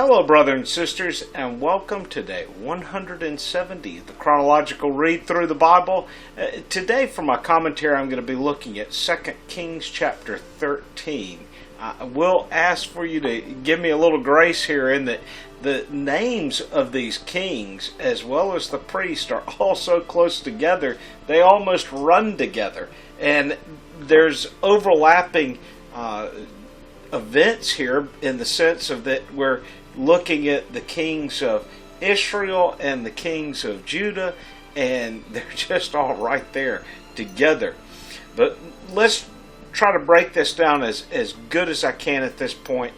Hello, brothers and sisters, and welcome to day 170 of the Chronological Read Through the Bible. Today, for my commentary, I'm going to be looking at 2 Kings chapter 13. I will ask for you to give me a little grace here in that the names of these kings, as well as the priests, are all so close together, they almost run together. And there's overlapping events here in the sense of that we're looking at the kings of Israel and the kings of Judah, and they're just all right there together. But let's try to break this down as good as I can at this point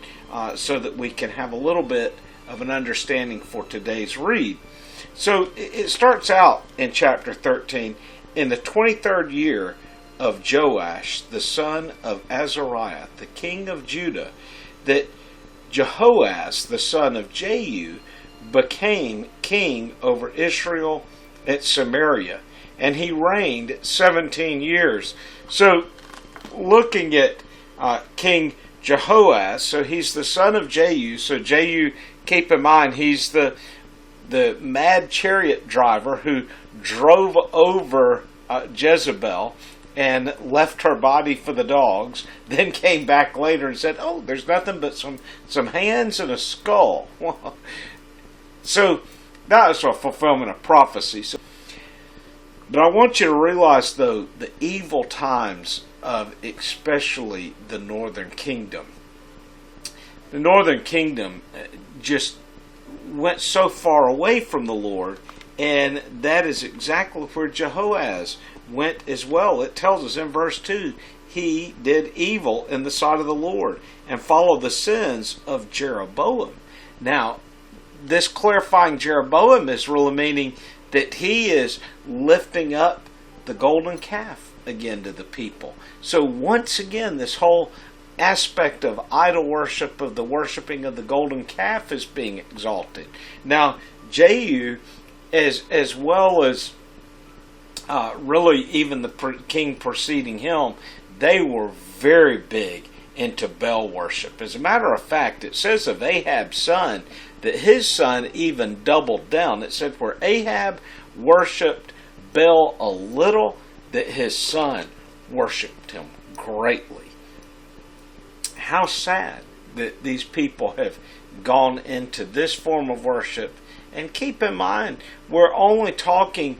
so that we can have a little bit of an understanding for today's read. So it starts out in chapter 13, in the 23rd year of Joash, the son of Azariah, the king of Judah, that Jehoahaz, the son of Jehu, became king over Israel at Samaria, and he reigned 17 years. So, looking at King Jehoahaz, so he's the son of Jehu. So Jehu, keep in mind, he's the mad chariot driver who drove over Jezebel and left her body for the dogs, then came back later and said, oh, there's nothing but some hands and a skull. So that was a fulfillment of prophecy. But I want you to realize, though, the evil times of especially the northern kingdom. The northern kingdom just went so far away from the Lord, and that is exactly where Jehoahaz went as well. It tells us in verse 2, he did evil in the sight of the Lord and followed the sins of Jeroboam. Now, this clarifying Jeroboam is really meaning that he is lifting up the golden calf again to the people. So once again, this whole aspect of idol worship, of the worshiping of the golden calf, is being exalted. Now, Jehu, as well as really even the king preceding him, they were very big into Baal worship. As a matter of fact, it says of Ahab's son that his son even doubled down. It said where Ahab worshipped Baal a little, that his son worshipped him greatly. How sad that these people have gone into this form of worship. And keep in mind, we're only talking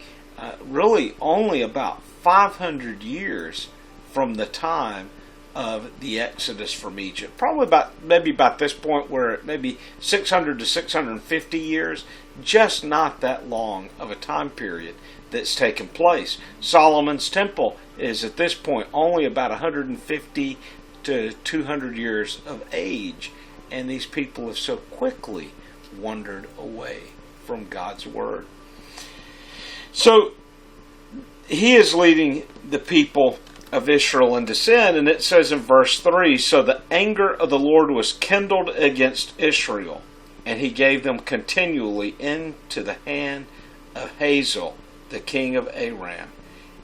really only about 500 years from the time of the Exodus from Egypt. Probably maybe about this point where maybe 600 to 650 years, just not that long of a time period that's taken place. Solomon's temple is at this point only about 150 to 200 years of age, and these people have so quickly wandered away from God's word. So he is leading the people of Israel into sin, and it says in verse 3, so the anger of the Lord was kindled against Israel, and he gave them continually into the hand of Hazael, the king of Aram,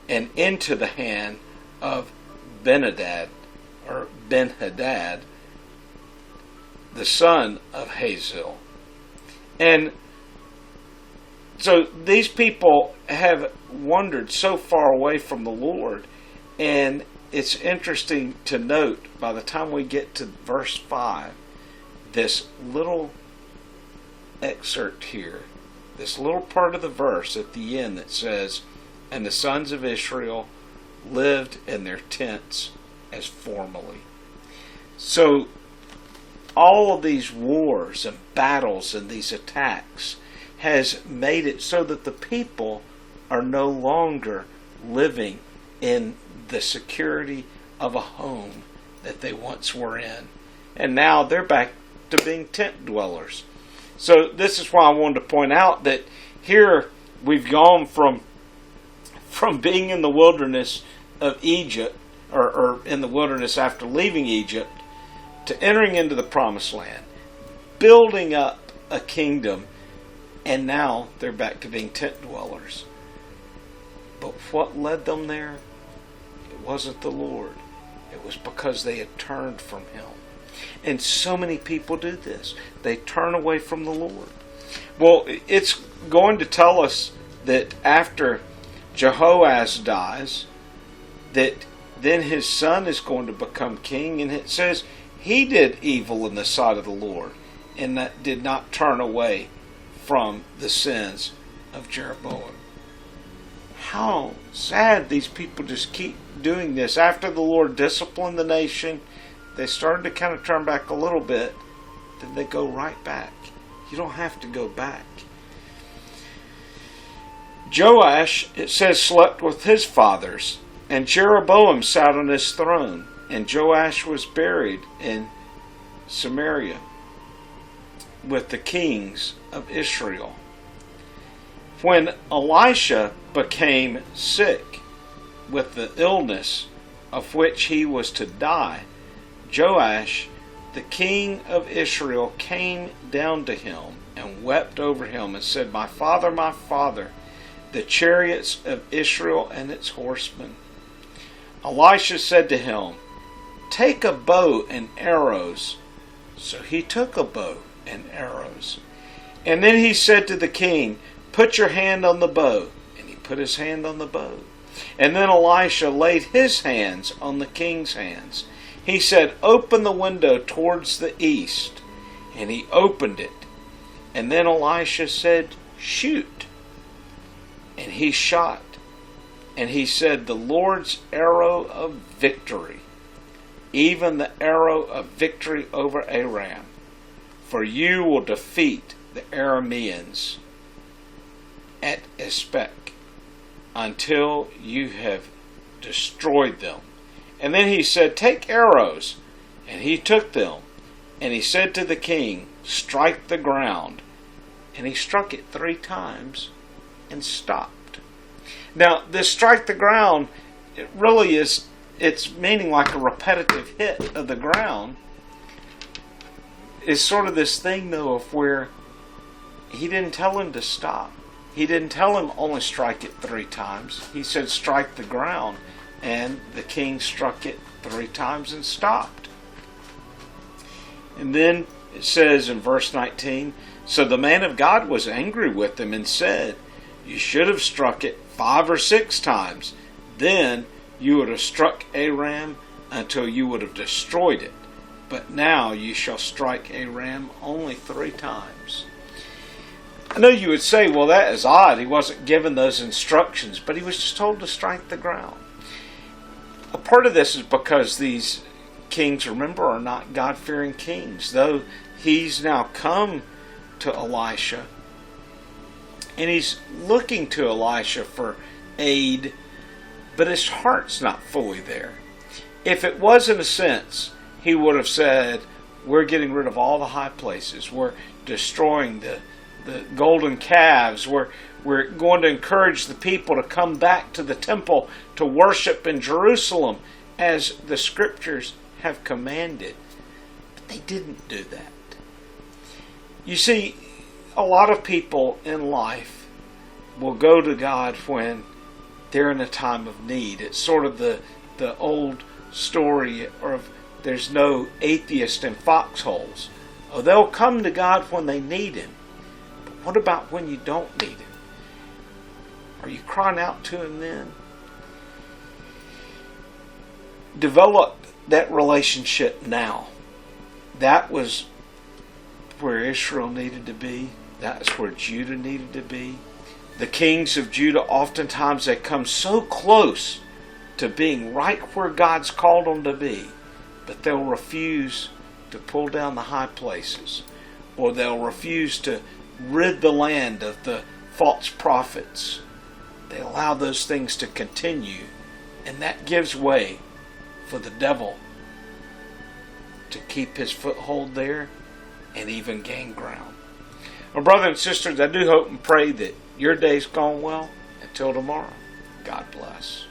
and into the hand of Ben-hadad, the son of Hazael. And so these people have wandered so far away from the Lord, and it's interesting to note by the time we get to verse 5, this little excerpt here, this little part of the verse at the end that says, and the sons of Israel lived in their tents as formerly. So all of these wars and battles and these attacks has made it so that the people are no longer living in the security of a home that they once were in. And now they're back to being tent dwellers. So this is why I wanted to point out that here we've gone from being in the wilderness of Egypt, or in the wilderness after leaving Egypt, to entering into the promised land, building up a kingdom, and now they're back to being tent dwellers. But what led them there? It wasn't the Lord. It was because they had turned from Him. And so many people do this. They turn away from the Lord. Well, it's going to tell us that after Jehoahaz dies, that then his son is going to become king. And it says he did evil in the sight of the Lord and that did not turn away from the sins of Jeroboam. How sad these people just keep doing this. After the Lord disciplined the nation, they started to kind of turn back a little bit, then they go right back. You don't have to go back. Joash, it says, slept with his fathers, and Jeroboam sat on his throne, and Joash was buried in Samaria with the kings of Israel. When Elisha became sick with the illness of which he was to die, Joash, the king of Israel, came down to him and wept over him and said, my father, the chariots of Israel and its horsemen. Elisha said to him, take a bow and arrows. So he took a bow and arrows. And then he said to the king, put your hand on the bow. And he put his hand on the bow. And then Elisha laid his hands on the king's hands. He said, open the window towards the east. And he opened it. And then Elisha said, shoot. And he shot. And he said, the Lord's arrow of victory, even the arrow of victory over Aram. For you will defeat the Arameans at Espek until you have destroyed them. And then he said, take arrows. And he took them. And he said to the king, strike the ground. And he struck it 3 times and stopped. Now, this strike the ground, it really is, it's meaning like a repetitive hit of the ground. It's sort of this thing, though, of where he didn't tell him to stop. He didn't tell him only strike it 3 times. He said strike the ground. And the king struck it 3 times and stopped. And then it says in verse 19, so the man of God was angry with him and said, you should have struck it 5 or 6 times. Then you would have struck Aram until you would have destroyed it. But now you shall strike Aram only 3 times. I know you would say, well, that is odd. He wasn't given those instructions, but he was just told to strike the ground. A part of this is because these kings, remember, are not God-fearing kings. Though he's now come to Elisha, and he's looking to Elisha for aid, but his heart's not fully there. If it was in a sense, he would have said, we're getting rid of all the high places. We're destroying the golden calves. We're going to encourage the people to come back to the temple to worship in Jerusalem as the scriptures have commanded. But they didn't do that. You see, a lot of people in life will go to God when they're in a time of need. It's sort of the old story of there's no atheist in foxholes. Oh, they'll come to God when they need Him. But what about when you don't need Him? Are you crying out to Him then? Develop that relationship now. That was where Israel needed to be. That's where Judah needed to be. The kings of Judah, oftentimes they come so close to being right where God's called them to be, but they'll refuse to pull down the high places, or they'll refuse to rid the land of the false prophets. They allow those things to continue, and that gives way for the devil to keep his foothold there and even gain ground. Well, brothers and sisters, I do hope and pray that your day's gone well. Until tomorrow, God bless.